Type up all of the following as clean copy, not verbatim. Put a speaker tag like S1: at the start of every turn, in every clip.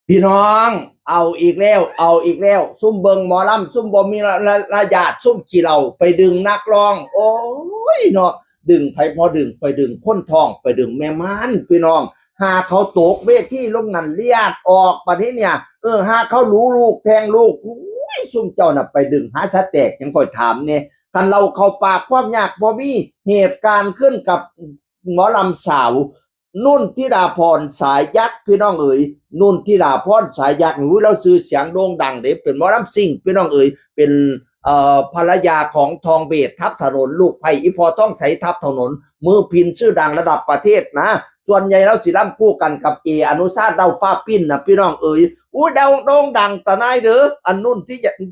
S1: พี่น้องเอาอีกแล้วเอาอีกแล้วซุ่มเบิงหมอลำซุ่มบ่มีระยาดซุ่มขี้เหล่าไปดึงนักร้องโอ้ยเนาะดึงไปพอดึงไปดึงคนทองไปดึงแม่ม้านพี่น้องหาเขาตกเวทีลงนันเลียดออกประเทศเนี่ยหาเขารู้ลูกแทงลูกอุ้ยซุ่มเจ้าน่ะไปดึงหาสะแตกยังค่อยถามเนี่ยกันเราเข้าปากความยากบ่มีเหตุการณ์ขึ้นกับหมอลำสาวนุ่นธิดาพรสายยักษ์พี่น้องเอ๋ยนุ่นธิดาพรสายยักษ์หนูเราซื้อเสียงโด่งดังเด้เป็นหมอลำซิ่งพี่น้องเอ๋ยเป็นภรรยาของทองเบศทับถนนลูกไผ่อีพอต้องใส่ทับถนนมือพินชื่อดังระดับประเทศนะส่วนใหญ่เราสิล่ำคู่กันกับอนุชาติดาวฟ้าปิ้นนะพี่น้องเอ๋ยอู้ดาวโด่งดังตะนายเด้ออันนุ่น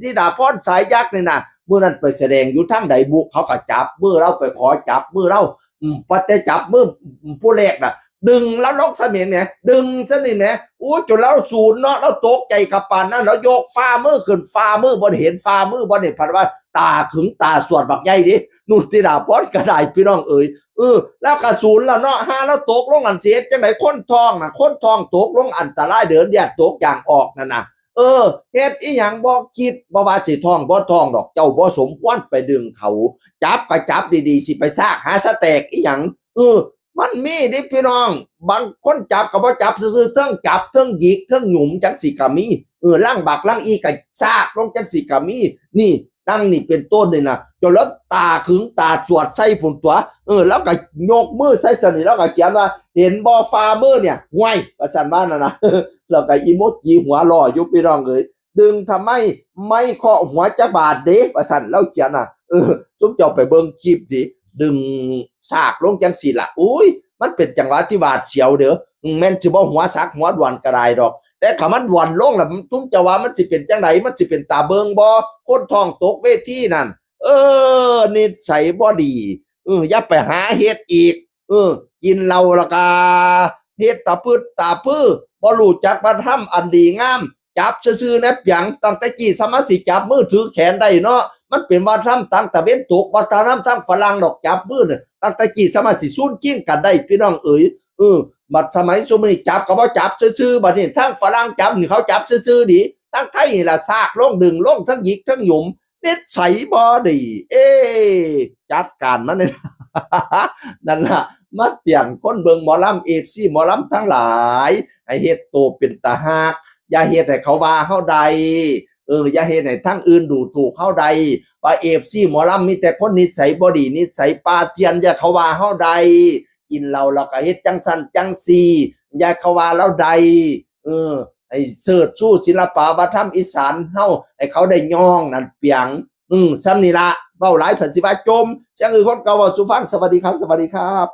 S1: ธิดาพรสายยักษ์นี่นะเมื่อนั้นไปแสดงอยู่ทั้งใดบุกเขาก็จับมือเราไปขอจับมือเราปัดแต่จับมือผู้แรกนะดึงแล้วลกสนิทเนี่ยดึงสนิทเนี่ยอู้จนแล้วศูนย์เนาะแล้วตกใจกับปานนั้นแล้วโยกฟ้ามือขึ้นฟ้ามือบนเห็นฟ้ามือบนเห็นพันว่าตาขึงตาสวดบักใหญ่ดินุ่นธิดาพรกระไดพี่น้องเอ๋ยแล้วกระสุนแล้วเนาะห้าแล้วตกลงอันเสียจังไหนคนทองนะคนทองตกลงอันตรายเดินแยกตกอย่างออกนั่นนะเฮ็ดอีหยังบ่คิดบ่ว่าสิทองบ่ทองดอกเจ้าบ่สมควรไปดึงเขาจับก็จับดีๆสิไปซากหาสแตกอีหยังมันมีดิพี่น้องบางคนจับก็บ่จับซื่อๆเทิงจับเทิงหยิกเทิงหยุมจังสิก็มีล่างบักล่างอีก็ซากลงจังสิก็มีนี่ดังนี่เป็นต้นเลยนะจนแล้วตาขึงตาจวดใส่ผุนตัวแล้วก็ยกมือใส่สนิทแล้วก็เขียนว่าเห็นบ่ฟ้ามือเนี่ยห่วยประสันบ้านนะแล้วก็อีโมจิหัวล่อยุบพี่น้องเลยดึงทำไมไม่เคาะหัวจะบาดเด็ประสันแล้วเขียนจุ๊บเจ้าไปเบิ่งคลิปดิดึงซากลงจังสิละอุ้ยมันเป็นจังหวะที่บาดเสียวเด้อแม่นสิบ่หัวซักหัวด่วนกระไรดอกแต่ถ้ามันด่วนลงแล้วจุ๊บจะว่ามันสิเป็นจังไหนมันสิเป็นตาเบิงบ่คนท้องตกเวทีนั่นนิสัยบ่ดีอย่าไปหาเฮ็ดอีกกินเหล้าแล้วก็เฮ็ดตาพืชตาพื้อบ่รู้จักมาทำอันดีงามจับซื่อๆนะเปียงตั้งแต่กี้สมาสิจับมือถือแขนได้เนาะมันเป็นว่าทำตั้งแต่เว้นตกว่าทำทั้งฝรั่งดอกจับมือเนี่ยตั้งแต่กี้สมาสิซูนจิ้นกันได้พี่น้องเอ๋ยบัดสมัยสมัยจับก็บ่จับซื่อๆบัดนี้ทั้งฝรั่งจับนี่เขาจับซื่อๆดิทั้งไทยนี่ล่ะซากลงดึงลงทั้งหยิกทั้งหยุมนิสัยบ่ดีจัดการมันเนี่ย นั่นล่ะมาเปลี่ยนคนเบิงหมอลำซีหมอลำทั้งหลายให้เฮ็ดโตเป็นตาฮักอย่าเฮ็ดให้เขาว่าเฮาใดอย่าเฮ็ดให้ทั้งอื่นดูถูกเฮาใดว่าซีหมอลำมีแต่คนนิสัยบ่ดีนิสัยปาเตียนอย่าเขาว่าเฮาใดกินเหล้าแล้วก็เฮ็ดจังซั่นจังซี่อย่าเขาว่าเราใดให้เสิร์ชสู่ศิลปะวัฒนธรรมอีสานเฮาให้เขาได้ย่องนั่นเปียงซ้ำนี่ละเว้าหลายเพิ่นสิว่าจมเสียงอื่นคนเก่าเว้าสู่ฟังสวัสดีครับสวัสดีครับ